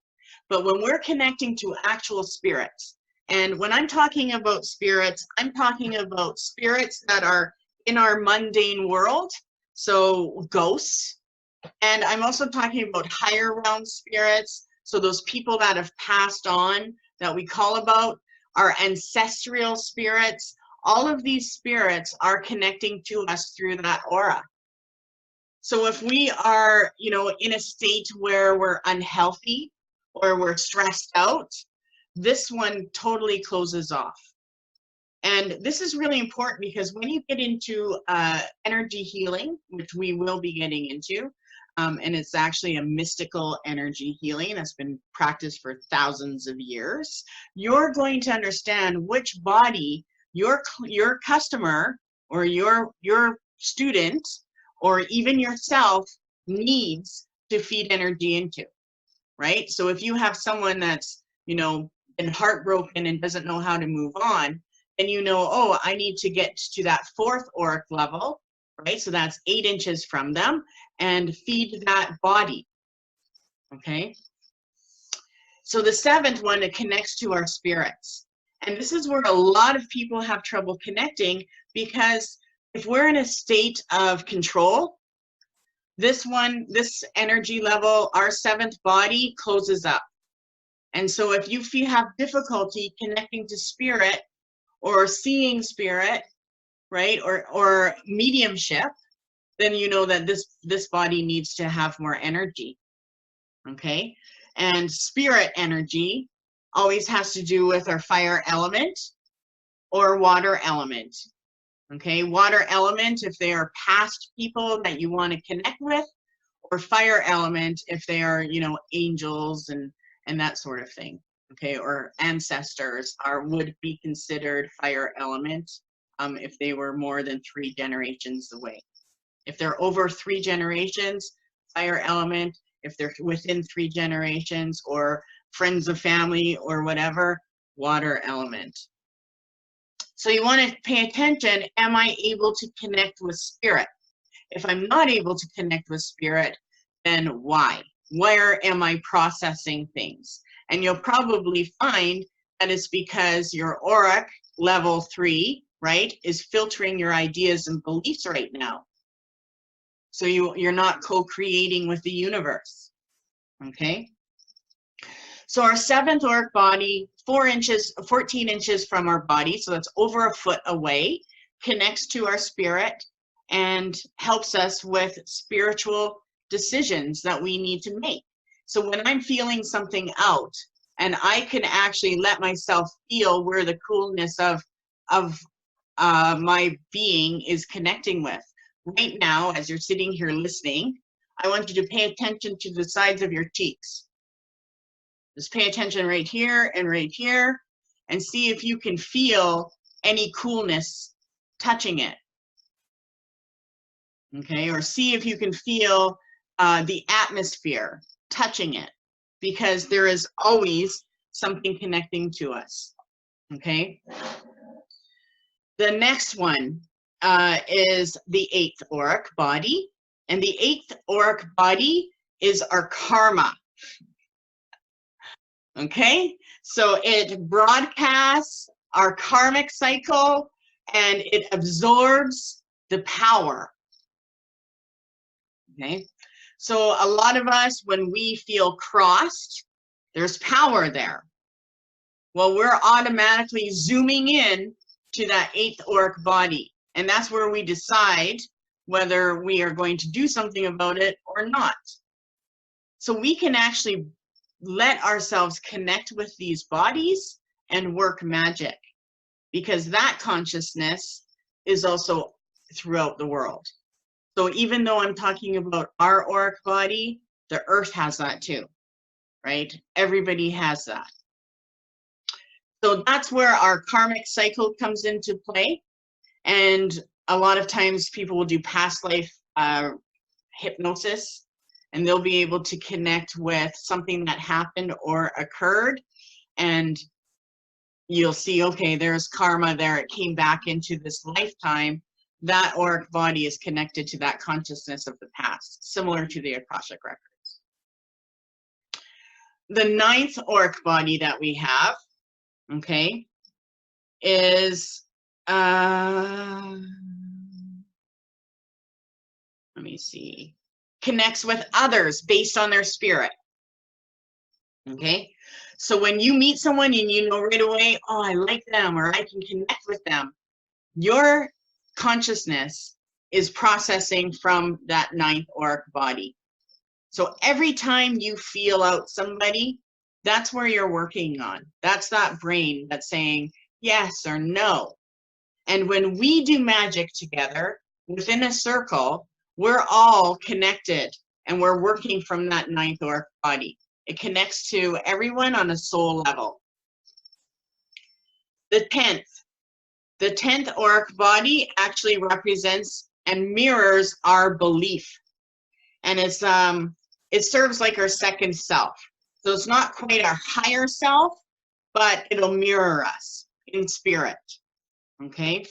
But when we're connecting to actual spirits, and when I'm talking about spirits, I'm talking about spirits that are in our mundane world, so ghosts. And I'm also talking about higher realm spirits, so those people that have passed on that we call about, our ancestral spirits. All of these spirits are connecting to us through that aura. So if we are, in a state where we're unhealthy or we're stressed out, this one totally closes off. And this is really important because when you get into energy healing, which we will be getting into, and it's actually a mystical energy healing that's been practiced for thousands of years, you're going to understand which body your customer or your student or even yourself needs to feed energy into, right? So if you have someone that's, been heartbroken and doesn't know how to move on, then oh, I need to get to that fourth auric level, right? So that's 8 inches from them and feed that body, okay? So the seventh one, it connects to our spirits. And this is where a lot of people have trouble connecting because if we're in a state of control, this energy level, our seventh body closes up. And so if you have difficulty connecting to spirit or seeing spirit, right, or mediumship, then you know that this body needs to have more energy, okay? And spirit energy always has to do with our fire element or water element, okay? Water element if they are past people that you want to connect with, or fire element if they are, angels and that sort of thing, okay? Or ancestors would be considered fire element if they were more than 3 generations away. If they're over 3 generations, fire element. If they're within 3 generations or friends of family or whatever, water element. So you want to pay attention, am I able to connect with spirit? If I'm not able to connect with spirit, then why? Where am I processing things? And you'll probably find that it's because your auric level 3, right, is filtering your ideas and beliefs right now. So you're not co-creating with the universe, okay? So our 7th auric body, 14 inches from our body, so that's over a foot away, connects to our spirit and helps us with spiritual decisions that we need to make. So when I'm feeling something out, and I can actually let myself feel where the coolness of my being is connecting with. Right now, as you're sitting here listening, I want you to pay attention to the sides of your cheeks. Just pay attention right here, and see if you can feel any coolness touching it. Okay, or see if you can feel the atmosphere touching it, because there is always something connecting to us. Okay. The next one is the 8th auric body, and the 8th auric body is our karma. Okay, so it broadcasts our karmic cycle and it absorbs the power. Okay, so a lot of us, when we feel crossed, there's power there. Well, we're automatically zooming in to that 8th auric body, and that's where we decide whether we are going to do something about it or not. So we can actually let ourselves connect with these bodies and work magic, because that consciousness is also throughout the world. So even though I'm talking about our auric body, the earth has that too, right? Everybody has that. So that's where our karmic cycle comes into play. And a lot of times people will do past life hypnosis, and they'll be able to connect with something that happened or occurred. And you'll see, okay, there's karma there. It came back into this lifetime. That auric body is connected to that consciousness of the past, similar to the Akashic records. The 9th auric body that we have, okay, is, let me see, connects with others based on their spirit. Okay, so when you meet someone and you know right away, oh, I like them, or I can connect with them, your consciousness is processing from that 9th auric body. So every time you feel out somebody, that's where you're working on. That's that brain that's saying yes or no. And when we do magic together within a circle, we're all connected and we're working from that 9th auric body. It connects to everyone on a soul level. The 10th auric body actually represents and mirrors our belief. And it's it serves like our second self. So it's not quite our higher self, but it'll mirror us in spirit. Okay?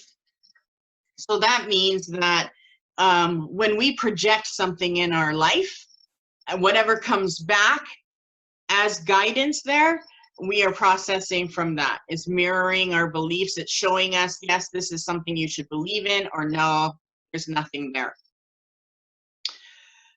So that means that when we project something in our life, whatever comes back as guidance there, we are processing from that. It's mirroring our beliefs. It's showing us, yes, this is something you should believe in, or no, there's nothing there.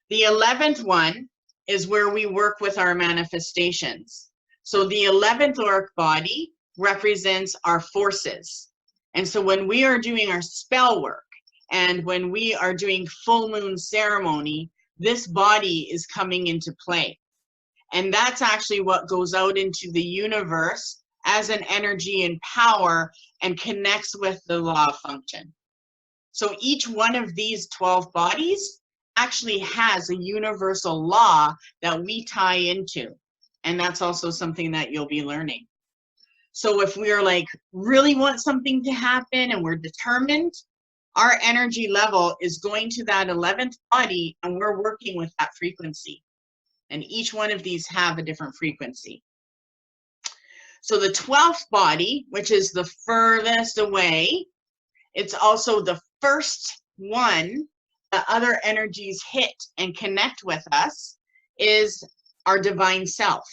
The 11th one is where we work with our manifestations. So the 11th auric body represents our forces. And so when we are doing our spell work and when we are doing full moon ceremony, this body is coming into play. And that's actually what goes out into the universe as an energy and power and connects with the law of function. So each one of these 12 bodies actually has a universal law that we tie into. And that's also something that you'll be learning. So if we are like really want something to happen and we're determined, our energy level is going to that 11th body and we're working with that frequency. And each one of these have a different frequency. So the 12th body, which is the furthest away, it's also the first one that other energies hit and connect with us, is our divine self.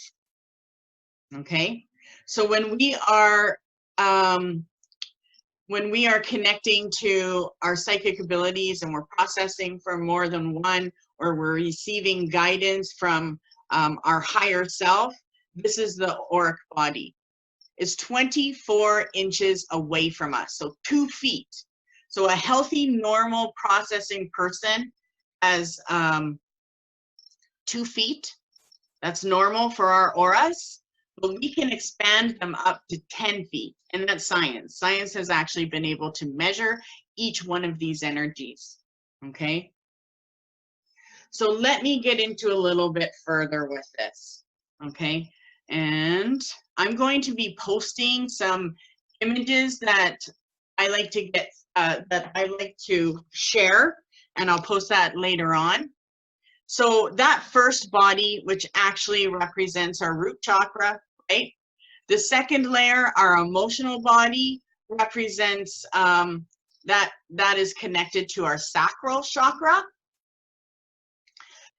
Okay, so when we are connecting to our psychic abilities and we're processing for more than one, or we're receiving guidance from our higher self, this is the auric body. It's 24 inches away from us, so 2 feet. So a healthy, normal processing person has 2 feet. That's normal for our auras, but we can expand them up to 10 feet, and that's science. Science has actually been able to measure each one of these energies, okay? So let me get into a little bit further with this, okay? And I'm going to be posting some images that I like to get, that I like to share, and I'll post that later on. So that first body, which actually represents our root chakra, right? The second layer, our emotional body, represents that is connected to our sacral chakra.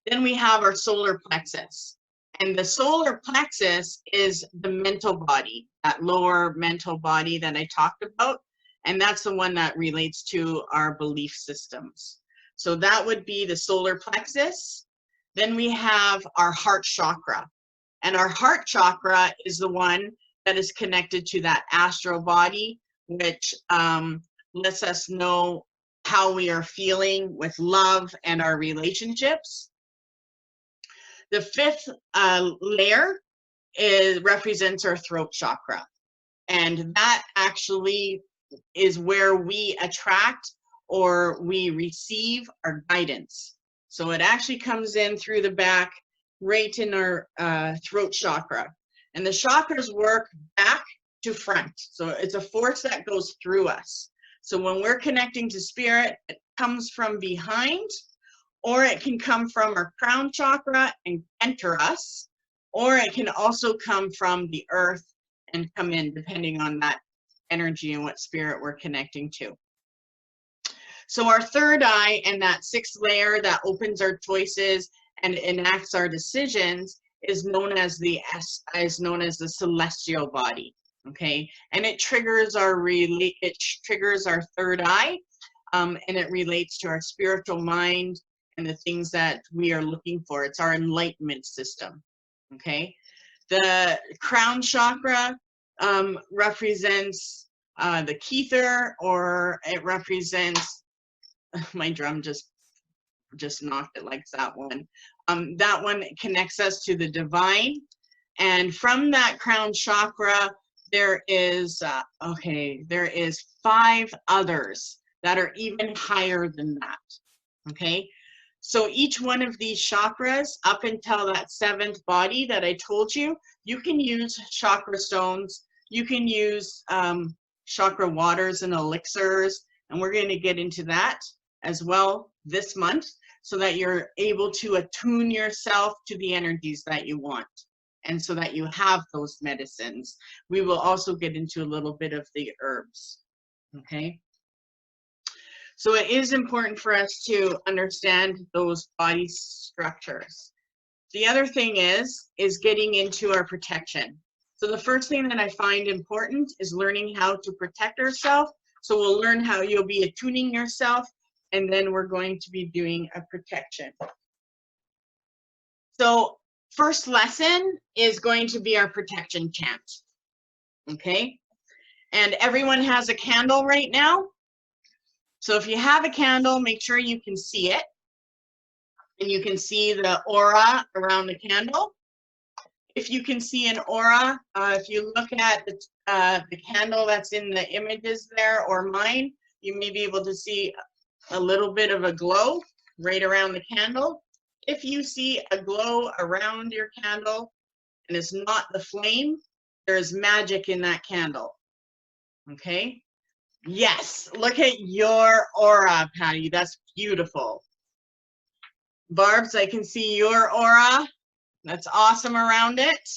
Then we have our solar plexus. And the solar plexus is the mental body, that lower mental body that I talked about. And that's the one that relates to our belief systems. So that would be the solar plexus. Then we have our heart chakra. And our heart chakra is the one that is connected to that astral body, which lets us know how we are feeling with love and our relationships. The fifth layer represents our throat chakra. And that actually is where we attract or we receive our guidance. So it actually comes in through the back, right in our throat chakra. And the chakras work back to front. So it's a force that goes through us. So when we're connecting to spirit, it comes from behind, or it can come from our crown chakra and enter us, or it can also come from the earth and come in, depending on that energy and what spirit we're connecting to. So our third eye and that sixth layer that opens our choices and enacts our decisions is known as the celestial body. Okay, and it triggers our third eye, and it relates to our spiritual mind and the things that we are looking for. It's our enlightenment system. Okay, the crown chakra represents the Kether, or it represents, my drum just knocked it like that one. That one connects us to the divine. And from that crown chakra, there is 5 others that are even higher than that. Okay, so each one of these chakras, up until that 7th body that I told you, you can use chakra stones, you can use chakra waters and elixirs, and we're going to get into that as well this month, so that you're able to attune yourself to the energies that you want, and so that you have those medicines. We will also get into a little bit of the herbs, okay? So it is important for us to understand those body structures. The other thing is getting into our protection. So the first thing that I find important is learning how to protect ourselves. So we'll learn how you'll be attuning yourself, and then we're going to be doing a protection. So first lesson is going to be our protection chant. Okay? And everyone has a candle right now. So if you have a candle, make sure you can see it. And you can see the aura around the candle. If you can see an aura, if you look at the candle that's in the images there, or mine, you may be able to see a little bit of a glow right around the candle. If you see a glow around your candle and it's not the flame, there's magic in that candle. Okay? Yes, look at your aura, Patty. That's beautiful. Barbs, I can see your aura. That's awesome around it.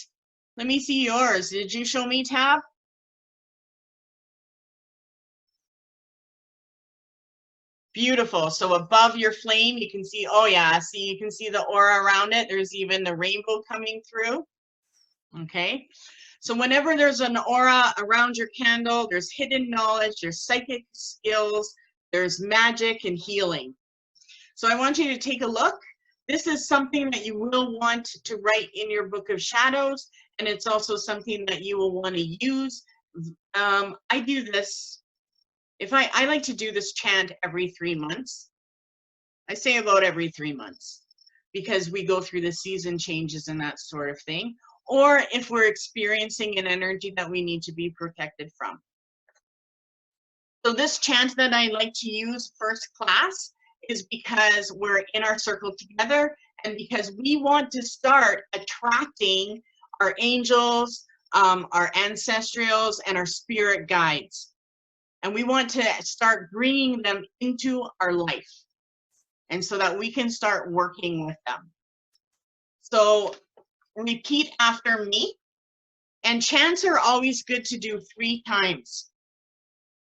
Let me see yours. Did you show me, Tab? Beautiful. So above your flame, you can see, oh yeah, see, you can see the aura around it. There's even the rainbow coming through. Okay. So whenever there's an aura around your candle, there's hidden knowledge, there's psychic skills, there's magic and healing. So I want you to take a look. This is something that you will want to write in your book of shadows, and it's also something that you will want to use. I do this, I like to do this chant every 3 months. I say about every 3 months because we go through the season changes and that sort of thing, or if we're experiencing an energy that we need to be protected from. So this chant that I like to use first class is because we're in our circle together and because we want to start attracting our angels, our ancestrals, and our spirit guides. And we want to start bringing them into our life, and so that we can start working with them. So repeat after me. And chants are always good to do 3 times.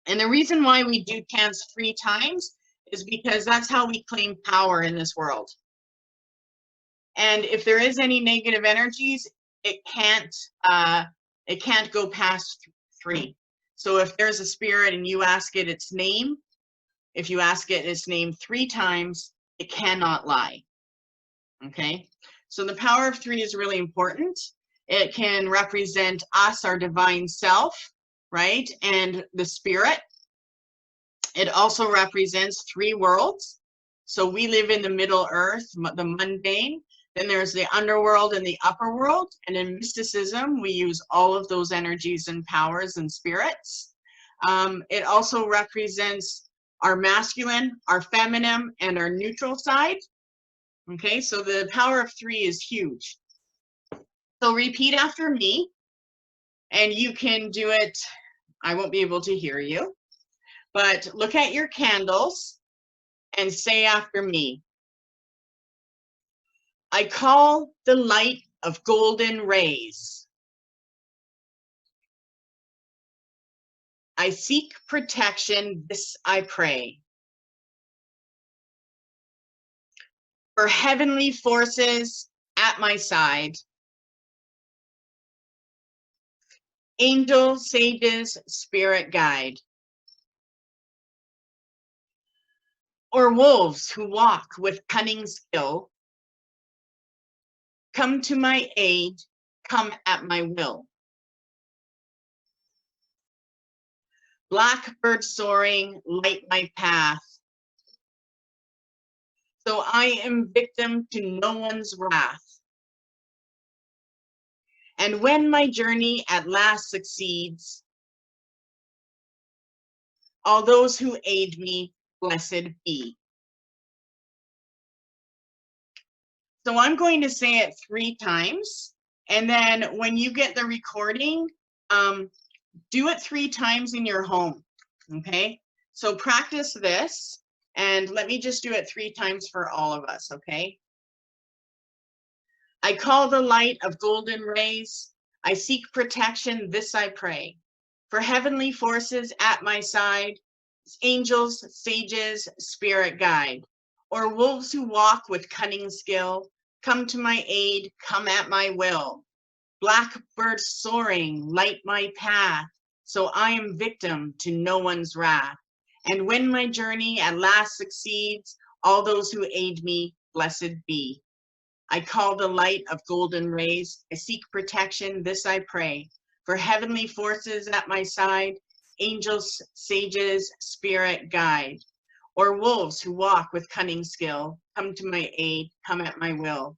And the reason why we do chants 3 times is because that's how we claim power in this world. And if there is any negative energies, it can't go past 3. So if there's a spirit and you ask it its name, if you ask it its name 3 times, it cannot lie. Okay? So the power of 3 is really important. It can represent us, our divine self, right? And the spirit. It also represents 3 worlds. So we live in the middle earth, the mundane. Then there's the underworld and the upper world. And in mysticism, we use all of those energies and powers and spirits. It also represents our masculine, our feminine, and our neutral side. Okay, so the power of 3 is huge. So repeat after me, and you can do it. I won't be able to hear you, but look at your candles and say after me. I call the light of golden rays. I seek protection, this I pray. For heavenly forces at my side. Angel, sages, spirit guide. Or wolves who walk with cunning skill. Come to my aid, come at my will. Blackbird soaring, light my path. So I am victim to no one's wrath. And when my journey at last succeeds, all those who aid me, blessed be. So I'm going to say it 3 times. And then when you get the recording, do it 3 times in your home. Okay? So practice this. And let me just do it 3 times for all of us. Okay? I call the light of golden rays. I seek protection, this I pray. For heavenly forces at my side, angels, sages, spirit guide. Or wolves who walk with cunning skill, come to my aid, come at my will. Blackbird soaring, light my path, so I am victim to no one's wrath. And when my journey at last succeeds, all those who aid me, blessed be. I call the light of golden rays. I seek protection, this I pray. For heavenly forces at my side, angels, sages, spirit guide. Or wolves who walk with cunning skill, come to my aid, come at my will.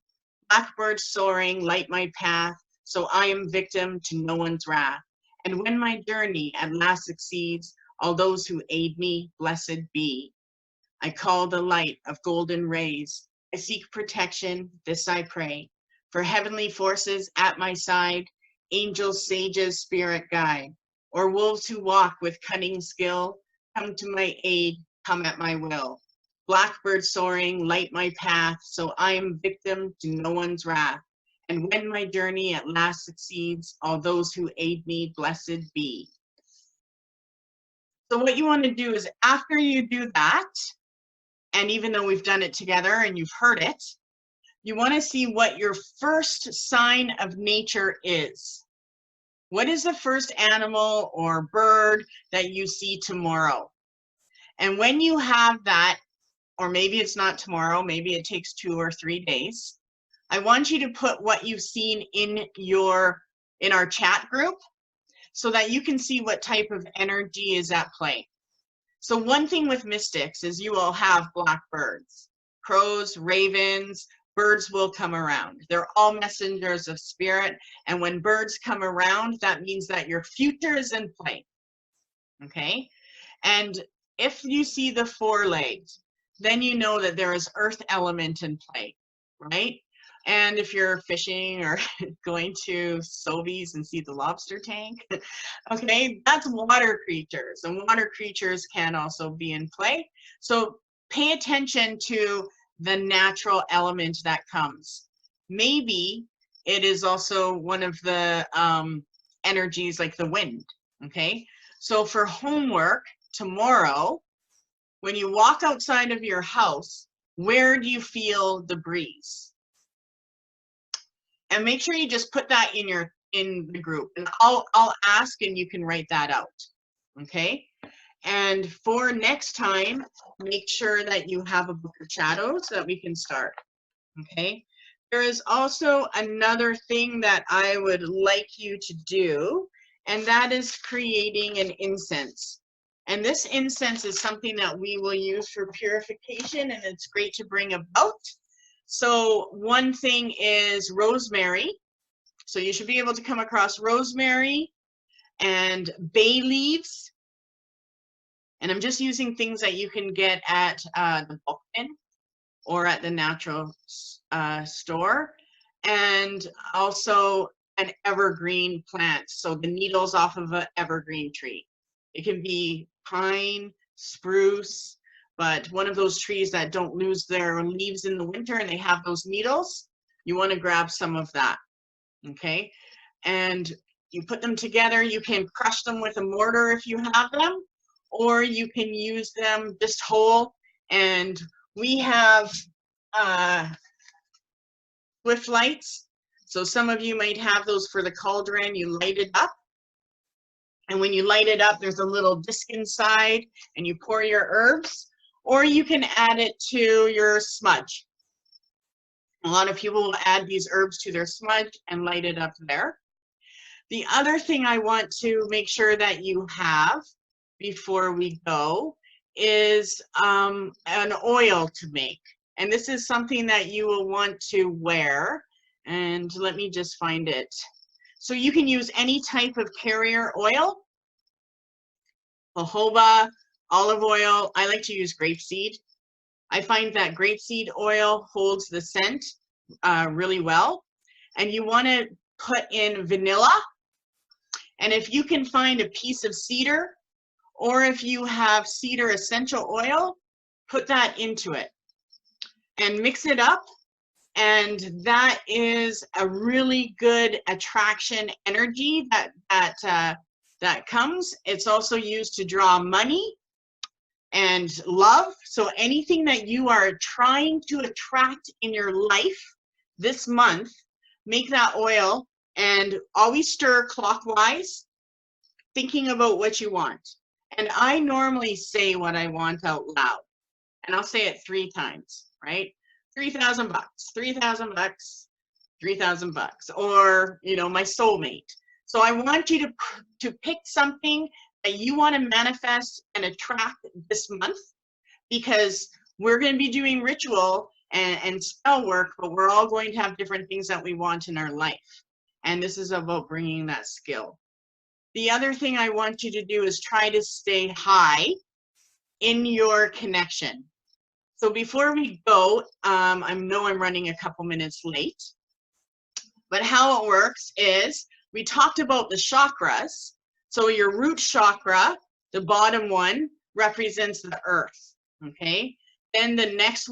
Blackbird soaring, light my path, so I am victim to no one's wrath. And when my journey at last succeeds, all those who aid me, blessed be. I call the light of golden rays. I seek protection, this I pray. For heavenly forces at my side, angels, sages, spirit guide. Or wolves who walk with cunning skill, come to my aid, come at my will. Blackbird soaring, light my path, so I am victim to no one's wrath. And when my journey at last succeeds, all those who aid me, blessed be. So what you want to do is after you do that, and even though we've done it together and you've heard it, you want to see what your first sign of nature is. What is the first animal or bird that you see tomorrow? And when you have that, or maybe it's not tomorrow, maybe it takes 2 or 3 days, I want you to put what you've seen in our chat group so that you can see what type of energy is at play. So one thing with mystics is you will have black birds, crows, ravens, birds will come around. They're all messengers of spirit. And when birds come around, that means that your future is in play. Okay? And if you see the 4 legs, then you know that there is earth element in play, right? And if you're fishing or going to Sobeys and see the lobster tank, okay, that's water creatures, and water creatures can also be in play. So pay attention to the natural element that comes. Maybe it is also one of the energies like the wind, okay? So for homework tomorrow, when you walk outside of your house, where do you feel the breeze? And make sure you just put that in the group, and I'll ask and you can write that out, okay? And for next time, make sure that you have a book of shadows so that we can start, okay? There is also another thing that I would like you to do, and that is creating an incense. And this incense is something that we will use for purification, and it's great to bring about. So one thing is rosemary. So you should be able to come across rosemary and bay leaves. And I'm just using things that you can get at the bulk bin or at the natural store. And also an evergreen plant. So the needles off of an evergreen tree. It can be pine, spruce, but one of those trees that don't lose their leaves in the winter and they have those needles, you want to grab some of that, okay? And you put them together. You can crush them with a mortar if you have them, or you can use them just whole. And we have swift lights. So some of you might have those for the cauldron. You light it up. And when you light it up, there's a little disc inside, and you pour your herbs. Or you can add it to your smudge. A lot of people will add these herbs to their smudge and light it up there. The other thing I want to make sure that you have before we go is an oil to make. And this is something that you will want to wear. And let me just find it. So you can use any type of carrier oil, jojoba, olive oil. I like to use grapeseed. I find that grapeseed oil holds the scent really well. And you want to put in vanilla. And if you can find a piece of cedar, or if you have cedar essential oil, put that into it and mix it up. And that is a really good attraction energy that comes. It's also used to draw money and love. So anything that you are trying to attract in your life this month, make that oil and always stir clockwise, thinking about what you want. And I normally say what I want out loud, and I'll say it 3 times, right? 3,000 bucks, 3,000 bucks, 3,000 bucks, or, you know, my soulmate. So I want you to pick something that you want to manifest and attract this month, because we're going to be doing ritual and spell work, but we're all going to have different things that we want in our life. And this is about bringing that skill. The other thing I want you to do is try to stay high in your connection. So before we go, I know I'm running a couple minutes late, but how it works is we talked about the chakras. So your root chakra, the bottom one, represents the earth, okay? Then the next